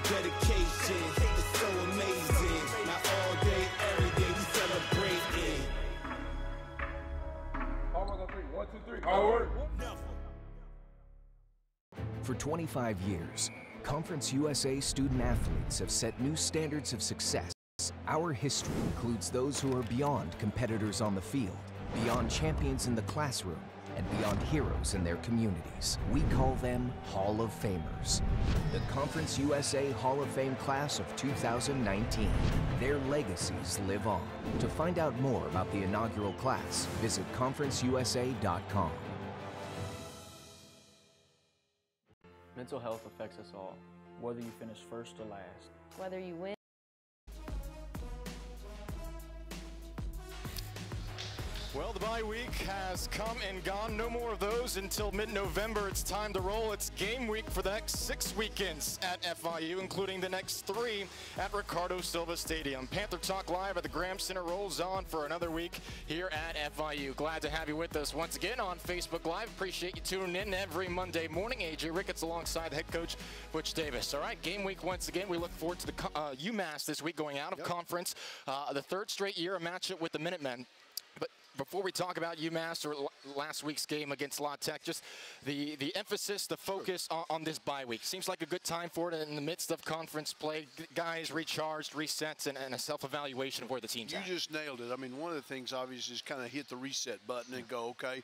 dedication is so amazing. Now all day, every day we celebrating. Hard work on 3. 1, 2, 3. Hard work. For 25 years, Conference USA student athletes have set new standards of success. Our history includes those who are beyond competitors on the field, beyond champions in the classroom, and beyond heroes in their communities. We call them Hall of Famers. The Conference USA Hall of Fame class of 2019. Their legacies live on. To find out more about the inaugural class, visit conferenceusa.com. Mental health affects us all, whether you finish first or last. Whether you win. Well, the bye week has come and gone. No more of those until mid-November. It's time to roll. It's game week for the next 6 weekends at FIU, including the next 3 at Ricardo Silva Stadium. Panther Talk Live at the Graham Center rolls on for another week here at FIU. Glad to have you with us once again on Facebook Live. Appreciate you tuning in every Monday morning. AJ Ricketts alongside Head Coach Butch Davis. All right, game week once again. We look forward to the UMass this week going out of conference. The 3rd straight year, a matchup with the Minutemen. But before we talk about UMass or last week's game against La Tech, just the emphasis, the focus on this bye week. Seems like a good time for it in the midst of conference play. Guys recharged, resets, and a self-evaluation of where the team's at. You just nailed it. I mean, one of the things, obviously, is kind of hit the reset button and go, okay,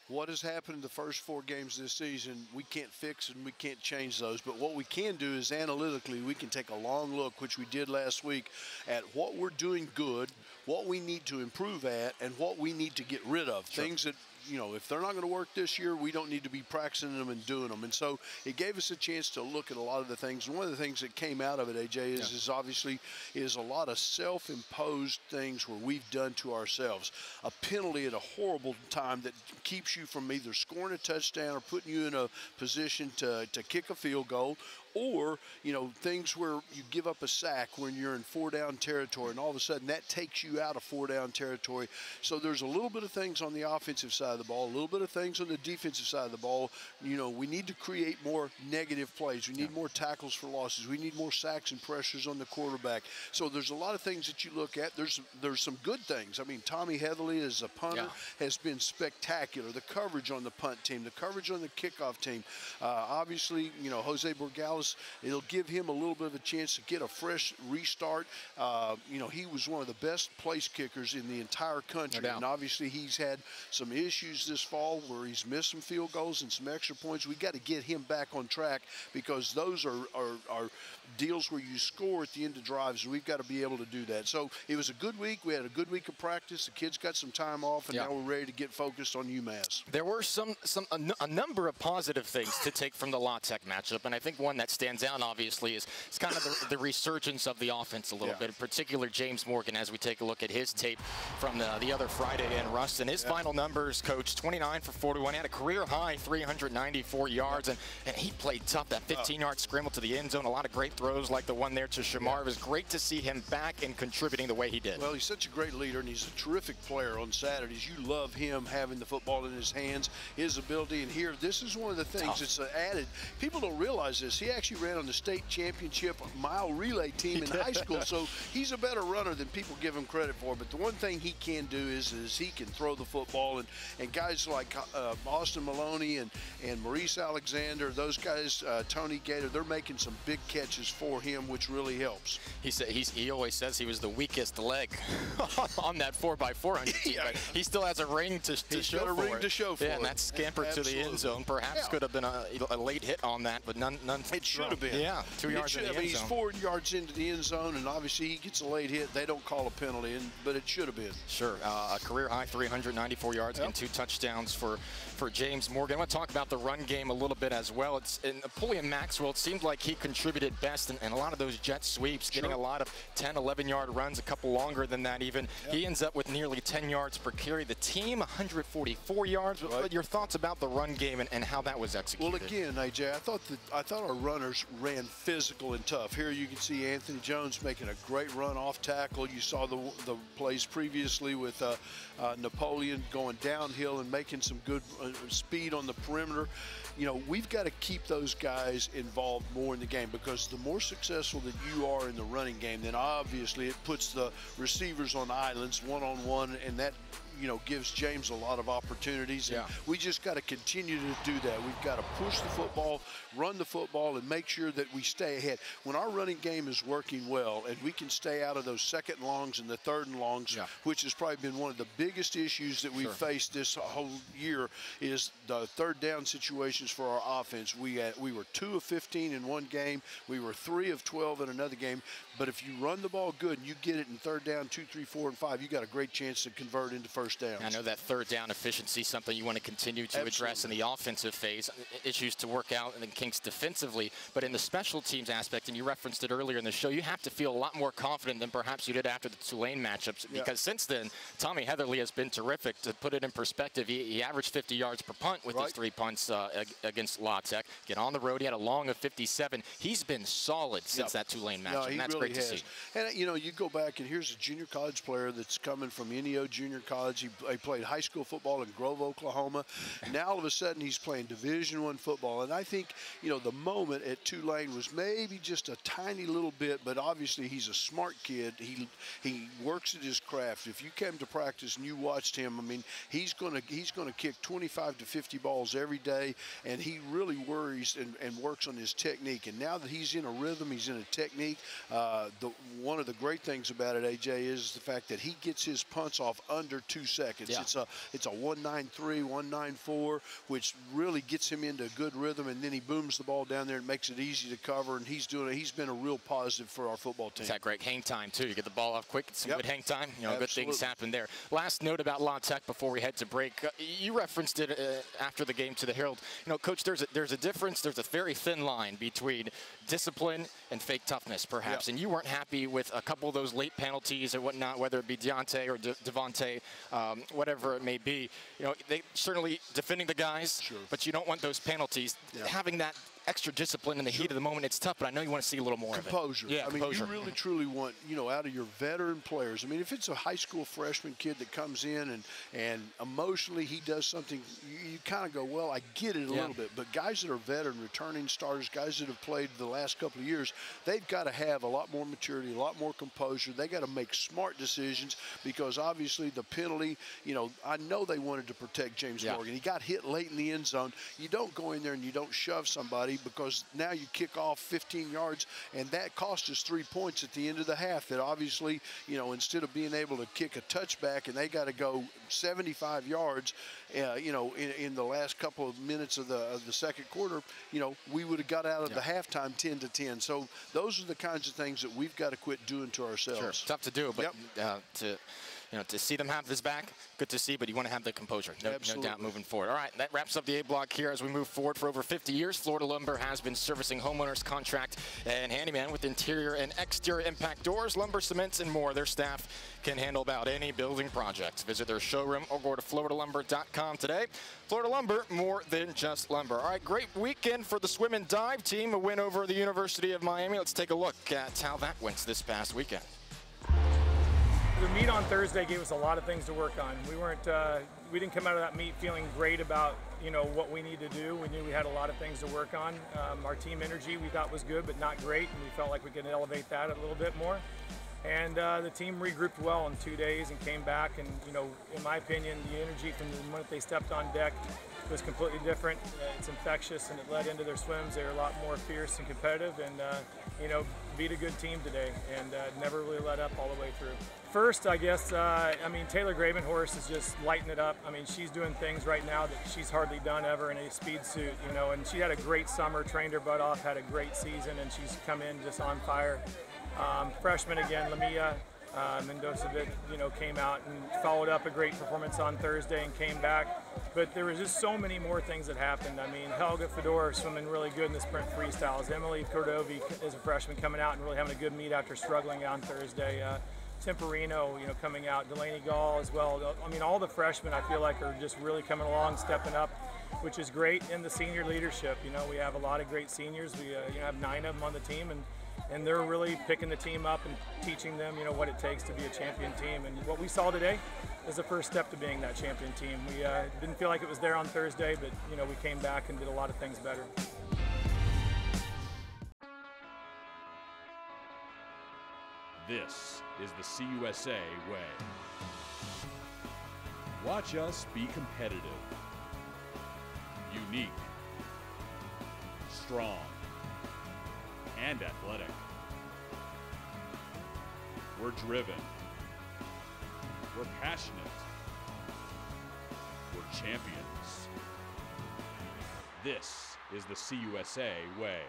what has happened in the first 4 games this season, we can't fix and we can't change those. But what we can do is analytically, we can take a long look, which we did last week, at what we're doing good, what we need to improve at, and what we need to get rid of. Sure. Things that, you know, if they're not going to work this year, we don't need to be practicing them and doing them. And so it gave us a chance to look at a lot of the things. And one of the things that came out of it, AJ, is obviously a lot of self-imposed things where we've done to ourselves. A penalty at a horrible time that keeps you from either scoring a touchdown or putting you in a position to kick a field goal, or, you know, things where you give up a sack when you're in 4-down territory, and all of a sudden that takes you out of 4-down territory. So there's a little bit of things on the offensive side of the ball, a little bit of things on the defensive side of the ball. You know, we need to create more negative plays. We need more tackles for losses. We need more sacks and pressures on the quarterback. So there's a lot of things that you look at. There's some good things. I mean, Tommy Heatherly as a punter has been spectacular. The coverage on the punt team, the coverage on the kickoff team. Obviously, you know, Jose Borgales, it'll give him a little bit of a chance to get a fresh restart. You know, he was one of the best place kickers in the entire country, and obviously he's had some issues this fall where he's missed some field goals and some extra points. We got to get him back on track, because those are deals where you score at the end of drives, and we've got to be able to do that. So it was a good week. We had a good week of practice. The kids got some time off, and now we're ready to get focused on UMass. There were a number of positive things to take from the La Tech matchup, and I think one that stands out obviously is kind of the resurgence of the offense a little bit, in particular James Morgan, as we take a look at his tape from the other Friday in Ruston. His final numbers, Coach, 29 for 41. He had a career high 394 yards, and he played tough. That 15-yard scramble to the end zone, a lot of great throws like the one there to Shamar. It was great to see him back and contributing the way he did. Well, he's such a great leader, and he's a terrific player on Saturdays. You love him having the football in his hands, his ability, and here, this is one of the things that's added. People don't realize this. He actually ran on the state championship mile relay team in high school, so he's a better runner than people give him credit for. But the one thing he can do is he can throw the football, and guys like Austin Maloney and Maurice Alexander, those guys, Tony Gator, they're making some big catches for him, which really helps. He always says he was the weakest leg on that 4x400 team, but he still has a ring to show for it. And that scamper to the end zone perhaps could have been a late hit on that, but none. It should have been. Yeah, 2 yards in the end zone. He's 4 yards into the end zone, and obviously he gets a late hit. They don't call a penalty, but it should have been. Sure. A career high 394 yards and 2 touchdowns for James Morgan. I want to talk about the run game a little bit as well. It's in Napoleon Maxwell. It seemed like he contributed best in a lot of those jet sweeps, getting a lot of 10, 11-yard runs, a couple longer than that even. He ends up with nearly 10 yards per carry. The team, 144 yards. What your thoughts about the run game and how that was executed? Well, again, AJ, I thought our runners ran physical and tough. Here you can see Anthony Jones making a great run off tackle. You saw the plays previously with Napoleon going downhill and making some good speed on the perimeter. You know, we've got to keep those guys involved more in the game, because the more successful that you are in the running game, then obviously it puts the receivers on islands one-on-one, and that, you know, gives James a lot of opportunities. And we just got to continue to do that. We've got to push the football, run the football, and make sure that we stay ahead. When our running game is working well and we can stay out of those second and longs and the third and longs, which has probably been one of the biggest issues that we've faced this whole year, is the third down situations for our offense. We were 2 of 15 in one game. We were 3 of 12 in another game. But if you run the ball good and you get it in third down, 2, 3, 4, and 5, you got a great chance to convert into first downs. I know that third down efficiency is something you want to continue to address in the offensive phase. Issues to work out in the kinks defensively, but in the special teams aspect, and you referenced it earlier in the show, you have to feel a lot more confident than perhaps you did after the Tulane matchups, because since then, Tommy Heatherly has been terrific. To put it in perspective, he averaged 50 yards per punt with his 3 punts against La Tech. Get on the road, he had a long of 57. He's been solid since that Tulane matchup, and that's really great to see. And, you know, you go back, and here's a junior college player that's coming from NEO Junior College. He played high school football in Grove, Oklahoma. Now, all of a sudden, he's playing Division I football. And I think, you know, the moment at Tulane was maybe just a tiny little bit, but obviously he's a smart kid. He works at his craft. If you came to practice and you watched him, I mean, he's gonna kick 25 to 50 balls every day, and he really worries and works on his technique. And now that he's in a rhythm, he's in a technique, one of the great things about it, AJ, is the fact that he gets his punts off under 2 seconds. It's a 1.93, 1.94, which really gets him into a good rhythm, and then he booms the ball down there and makes it easy to cover, and he's been a real positive for our football team. It's that great hang time, too. You get the ball off quick, some good hang time. You know, good things happen there. Last note about La Tech before we head to break. You referenced it after the game to the Herald. You know, Coach, there's a difference. There's a very thin line between discipline and fake toughness, perhaps. And you weren't happy with a couple of those late penalties or whatnot, whether it be Deontay or Devontae, whatever it may be. You know, they certainly defending the guys, but you don't want those penalties. Having that extra discipline in the heat of the moment, it's tough, but I know you want to see a little more composure. Of it. I mean, you really, truly want, you know, out of your veteran players. I mean, if it's a high school freshman kid that comes in and emotionally he does something, you kind of go, well, I get it a little bit. But guys that are veteran, returning starters, guys that have played the last couple of years, they've got to have a lot more maturity, a lot more composure. They got to make smart decisions, because obviously the penalty, you know, I know they wanted to protect James Morgan. He got hit late in the end zone. You don't go in there and you don't shove somebody, because now you kick off 15 yards, and that cost us 3 points at the end of the half. That obviously, you know, instead of being able to kick a touchback and they got to go 75 yards, you know, in the last couple of minutes of the second quarter, you know, we would have got out of the halftime 10-10. So those are the kinds of things that we've got to quit doing to ourselves. Tough to do, but to see them have this back, good to see, but you want to have the composure. No doubt moving forward. All right, that wraps up the A block here as we move forward. For over 50 years, Florida Lumber has been servicing homeowners, contract, and handyman with interior and exterior impact doors, lumber, cements, and more. Their staff can handle about any building project. Visit their showroom or go to floridalumber.com today. Florida Lumber, more than just lumber. All right, great weekend for the swim and dive team, a win over the University of Miami. Let's take a look at how that went this past weekend. The meet on Thursday gave us a lot of things to work on. We didn't come out of that meet feeling great about, you know, what we need to do. We knew we had a lot of things to work on. Our team energy we thought was good, but not great, and we felt like we could elevate that a little bit more. And the team regrouped well in 2 days and came back, and, you know, in my opinion, the energy from the moment they stepped on deck was completely different. It's infectious, and it led into their swims. They were a lot more fierce and competitive, and you know, beat a good team today, and never really let up all the way through. First, I guess, I mean, Taylor Gravenhorst is just lighting it up. I mean, she's doing things right now that she's hardly done ever in a speed suit, you know, and she had a great summer, trained her butt off, had a great season, and she's come in just on fire. Freshman again, Lamia Mendoza, you know, came out and followed up a great performance on Thursday and came back. But there was just so many more things that happened. I mean, Helga Fedor swimming really good in the sprint freestyles. Emily Cordovi is a freshman coming out and really having a good meet after struggling on Thursday. Temperino, you know, coming out. Delaney Gall as well. I mean, all the freshmen I feel like are just really coming along, stepping up, which is great. And the senior leadership, you know, we have a lot of great seniors. We you know, have 9 of them on the team, and they're really picking the team up and teaching them, you know, what it takes to be a champion team. And what we saw today is the first step to being that champion team. We didn't feel like it was there on Thursday, but you know, we came back and did a lot of things better. This is the CUSA way. Watch us be competitive, unique, strong, and athletic. We're driven. We're passionate. We're champions. This is the CUSA way.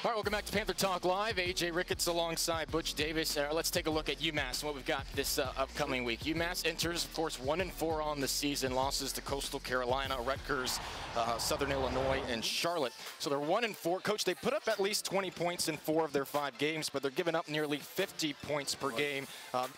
All right, welcome back to Panther Talk Live. AJ Ricketts alongside Butch Davis. Let's take a look at UMass and what we've got this upcoming week. UMass enters, of course, 1-4 on the season. Losses to Coastal Carolina, Rutgers, Southern Illinois, and Charlotte. So they're 1-4. Coach, they put up at least 20 points in 4 of their 5 games, but they're giving up nearly 50 points per game.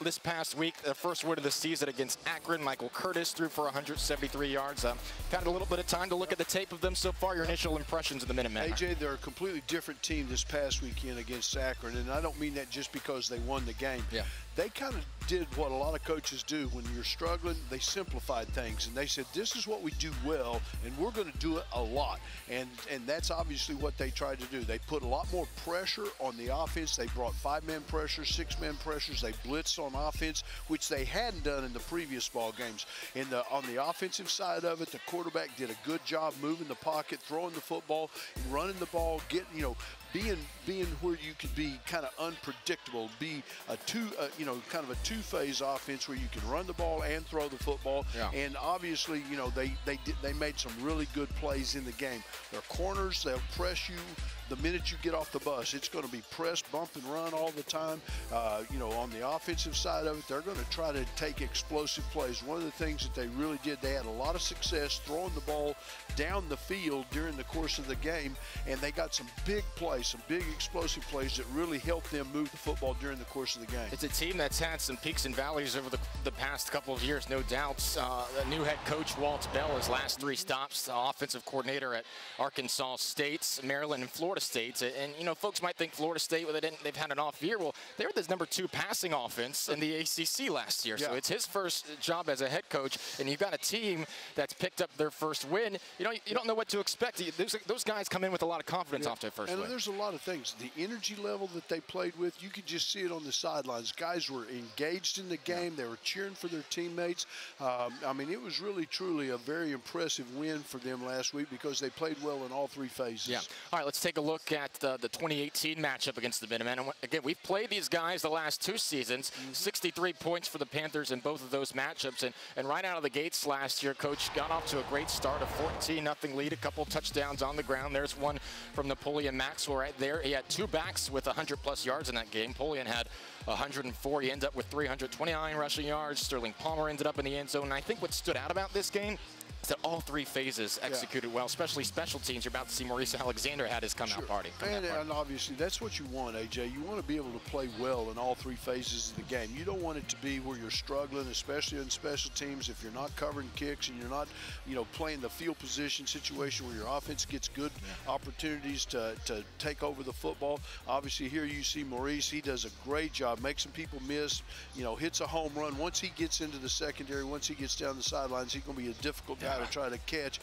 This past week, the first win of the season against Akron, Michael Curtis threw for 173 yards. Had a little bit of time to look at the tape of them so far. Your initial impressions of the Minutemen? AJ, they're a completely different team this past weekend against Akron, and I don't mean that just because they won the game. Yeah. They kind of did what a lot of coaches do when you're struggling. They simplified things, and they said, this is what we do well, and we're going to do it a lot. And that's obviously what they tried to do. They put a lot more pressure on the offense. They brought 5-man pressures, 6-man pressures. They blitzed on offense, which they hadn't done in the previous ball games. On the offensive side of it, the quarterback did a good job moving the pocket, throwing the football, running the ball, being where you could be kind of unpredictable, be a kind of a two-phase offense where you can run the ball and throw the football. Yeah. And obviously, you know, they made some really good plays in the game. Their corners, they'll press you the minute you get off the bus. It's going to be press, bump, and run all the time. You know, on the offensive side of it, they're going to try to take explosive plays. One of the things that they really did, they had a lot of success throwing the ball down the field during the course of the game, and they got some big plays, some big explosive plays that really helped them move the football during the course of the game. It's a team that's had some peaks and valleys over the past couple of years, no doubt. The new head coach, Walt Bell, his last 3 stops, offensive coordinator at Arkansas State, Maryland, and Florida State. And, you know, folks might think Florida State, well, they've had an off year. Well, they were the #2 passing offense in the ACC last year. Yeah. So it's his first job as a head coach, and you've got a team that's picked up their first win. You know, you don't know what to expect. Those guys come in with a lot of confidence off their first win. And there's a lot of things. The energy level that they played with, you could just see it on the sidelines. Guys were engaged in the game. They were cheering for their teammates. I mean, it was really, truly a very impressive win for them last week because they played well in all 3 phases. Yeah. All right, let's take a look at the 2018 matchup against the Minutemen. And again, we've played these guys the last 2 seasons. 63 points for the Panthers in both of those matchups. And right out of the gates last year, Coach got off to a great start, a 14-0 lead, a couple touchdowns on the ground. There's one from Napoleon Maxwell right there. He had 2 backs with 100-plus yards in that game. Napoleon had 104. He ended up with 329 rushing yards. Sterling Palmer ended up in the end zone. And I think what stood out about this game is that all 3 phases executed well, especially special teams. You're about to see Maurice Alexander had his come-out party. And obviously, that's what you want, AJ. You want to be able to play well in all 3 phases of the game. You don't want it to be where you're struggling, especially in special teams, if you're not covering kicks and you're not, you know, playing the field position situation where your offense gets good opportunities to take over the football. Obviously, here you see Maurice. He does a great job, makes some people miss, you know, hits a home run. Once he gets into the secondary, once he gets down the sidelines, he's going to be a difficult guy to try to catch.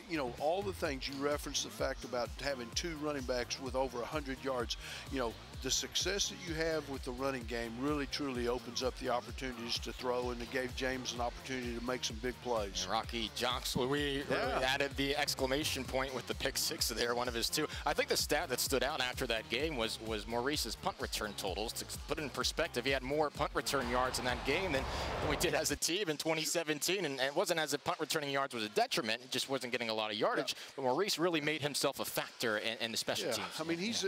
You know, all the things you referenced, the fact about having 2 running backs with over 100 yards, you know, the success that you have with the running game really, truly opens up the opportunities to throw, and it gave James an opportunity to make some big plays. And Rocky Jocks, we added the exclamation point with the pick 6 there, one of his 2. I think the stat that stood out after that game was Maurice's punt return totals. To put it in perspective, he had more punt return yards in that game than we did as a team in 2017, and it wasn't as if punt returning yards was a detriment. It just wasn't getting a lot of yardage, but Maurice really made himself a factor in the special teams. I mean, he's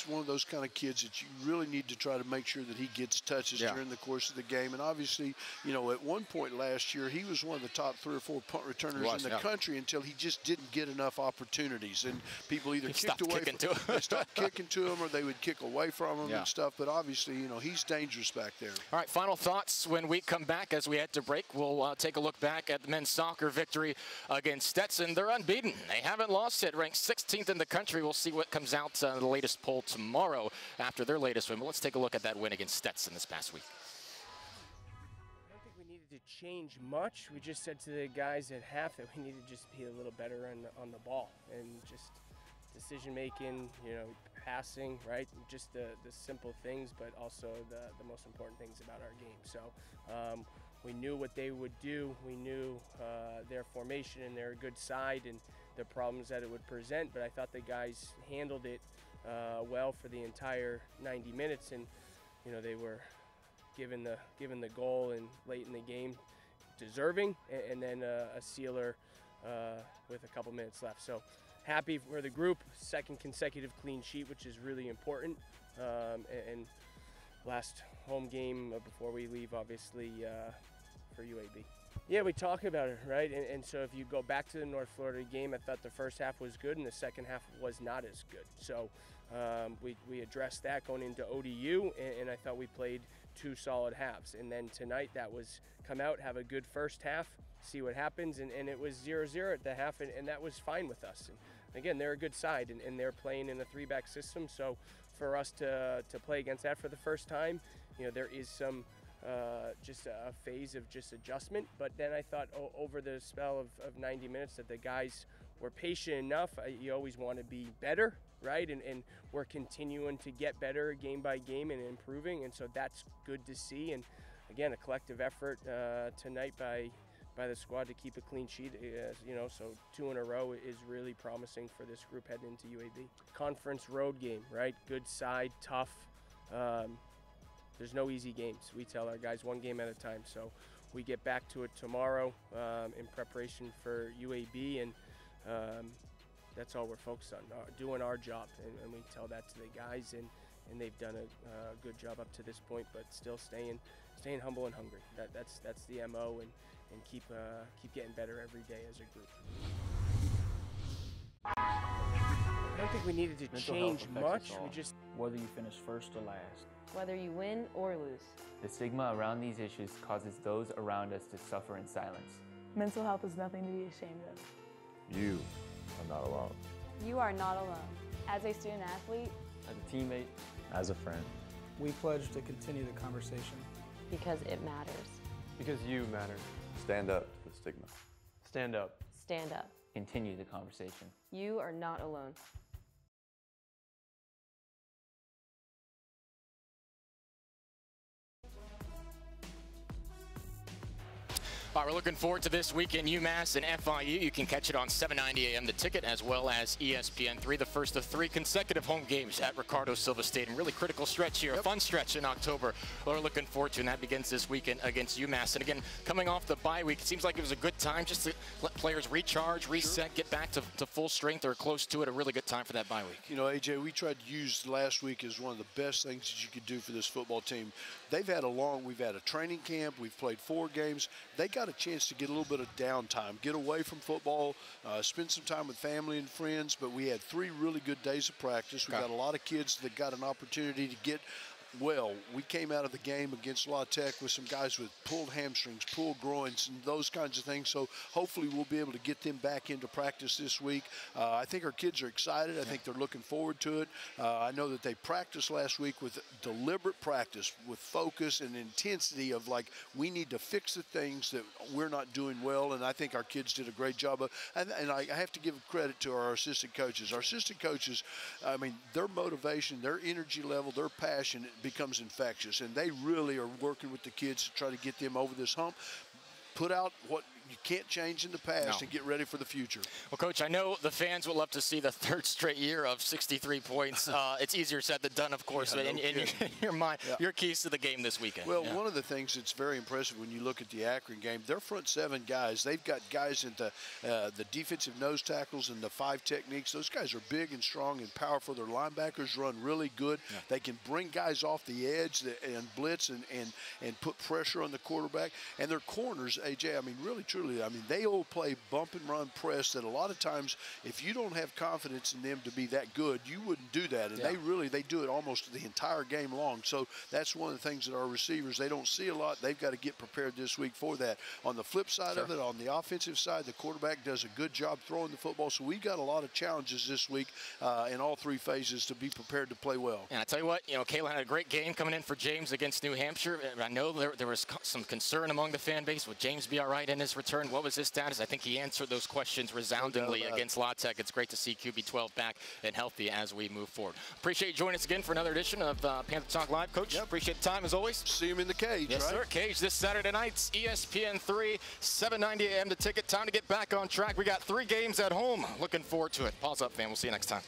one of those those kind of kids that you really need to try to make sure that he gets touches during the course of the game. And obviously, you know, at one point last year, he was one of the top 3 or 4 punt returners in the country until he just didn't get enough opportunities. And people either kicked away from him, they stopped kicking to him, or they would kick away from him and stuff. But obviously, you know, he's dangerous back there. All right, final thoughts when we come back. As we head to break, we'll take a look back at the men's soccer victory against Stetson. They're unbeaten. They haven't lost yet, ranked 16th in the country. We'll see what comes out in the latest poll tomorrow after their latest win. But let's take a look at that win against Stetson this past week. I don't think we needed to change much. We just said to the guys at half that we needed to just be a little better on the ball and just decision making, you know, passing, right? Just the simple things, but also the most important things about our game. So we knew what they would do. We knew their formation and their good side and the problems that it would present, but I thought the guys handled it well for the entire 90 minutes, and you know, they were given the goal and late in the game, deserving, and then a sealer with a couple minutes left. So happy for the group, second consecutive clean sheet, which is really important, and last home game before we leave, obviously, for UAB. Yeah, we talk about it, right? And so if you go back to the North Florida game, I thought the first half was good and the second half was not as good. So we addressed that going into ODU, and I thought we played 2 solid halves. And then tonight that was come out, have a good first half, see what happens, and it was 0-0 at the half, and that was fine with us. And again, they're a good side, and they're playing in a 3-back system, so for us to play against that for the first time, you know, there is some just a phase of just adjustment. But then I thought over the spell of 90 minutes that the guys were patient enough. You always want to be better, right? And we're continuing to get better game by game and improving, and so that's good to see. And again, a collective effort tonight by the squad to keep a clean sheet, you know, so 2 in a row is really promising for this group heading into UAB. Conference road game, right? Good side, tough. There's no easy games. We tell our guys 1 game at a time. So we get back to it tomorrow in preparation for UAB, and that's all we're focused on, doing our job. And we tell that to the guys, and they've done a good job up to this point, but still staying humble and hungry. That's the MO, and keep getting better every day as a group. I don't think we needed to change much. We just, whether you finish first or last, whether you win or lose. The stigma around these issues causes those around us to suffer in silence. Mental health is nothing to be ashamed of. You are not alone. You are not alone. As a student athlete, as a teammate, as a friend, we pledge to continue the conversation. Because it matters. Because you matter. Stand up to the stigma. Stand up. Stand up. Continue the conversation. You are not alone. All right, we're looking forward to this weekend, UMass and FIU. You can catch it on 790 AM The Ticket, as well as ESPN3, the first of 3 consecutive home games at Ricardo Silva Stadium. Really critical stretch here, a fun stretch in October. We're looking forward to, and that begins this weekend against UMass. And again, coming off the bye week, it seems like it was a good time just to let players recharge, reset, get back to full strength or close to it. A really good time for that bye week. You know, AJ, we tried to use last week as one of the best things that you could do for this football team. We've had a training camp, we've played 4 games. They got a chance to get a little bit of downtime, get away from football, spend some time with family and friends, but we had 3 really good days of practice. We got a lot of kids that got an opportunity to get well. We came out of the game against La Tech with some guys with pulled hamstrings, pulled groins, and those kinds of things. So hopefully we'll be able to get them back into practice this week. I think our kids are excited. I think they're looking forward to it. I know that they practiced last week with deliberate practice, with focus and intensity of like, we need to fix the things that we're not doing well, and I think our kids did a great job of, and I have to give credit to our assistant coaches. Our assistant coaches, I mean, their motivation, their energy level, their passion becomes infectious, and they really are working with the kids to try to get them over this hump. put out what you can't change in the past and get ready for the future. Well, Coach, I know the fans would love to see the third straight year of 63 points. It's easier said than done, of course, but in your mind, your keys to the game this weekend. Well, one of the things that's very impressive when you look at the Akron game, their front 7 guys, they've got guys in the defensive nose tackles and the 5 techniques. Those guys are big and strong and powerful. Their linebackers run really good. They can bring guys off the edge and blitz and put pressure on the quarterback. And their corners, AJ, I mean, really, truly, I mean, they all play bump and run press that a lot of times, if you don't have confidence in them to be that good, you wouldn't do that. And they do it almost the entire game long. So that's one of the things that our receivers, they don't see a lot. They've got to get prepared this week for that. On the flip side of it, on the offensive side, the quarterback does a good job throwing the football. So we got a lot of challenges this week in all 3 phases to be prepared to play well. And I tell you what, Kalen had a great game coming in for James against New Hampshire. I know there was some concern among the fan base. Would James be all right in his return? What was his status? I think he answered those questions resoundingly against La Tech. It's great to see QB12 back and healthy as we move forward. Appreciate you joining us again for another edition of Panther Talk Live. Coach, appreciate the time as always. See him in the cage, Yes, sir. Cage this Saturday night, ESPN 3, 7:90 a.m. the ticket. Time to get back on track. We got 3 games at home. Looking forward to it. Pause up, fan. We'll see you next time.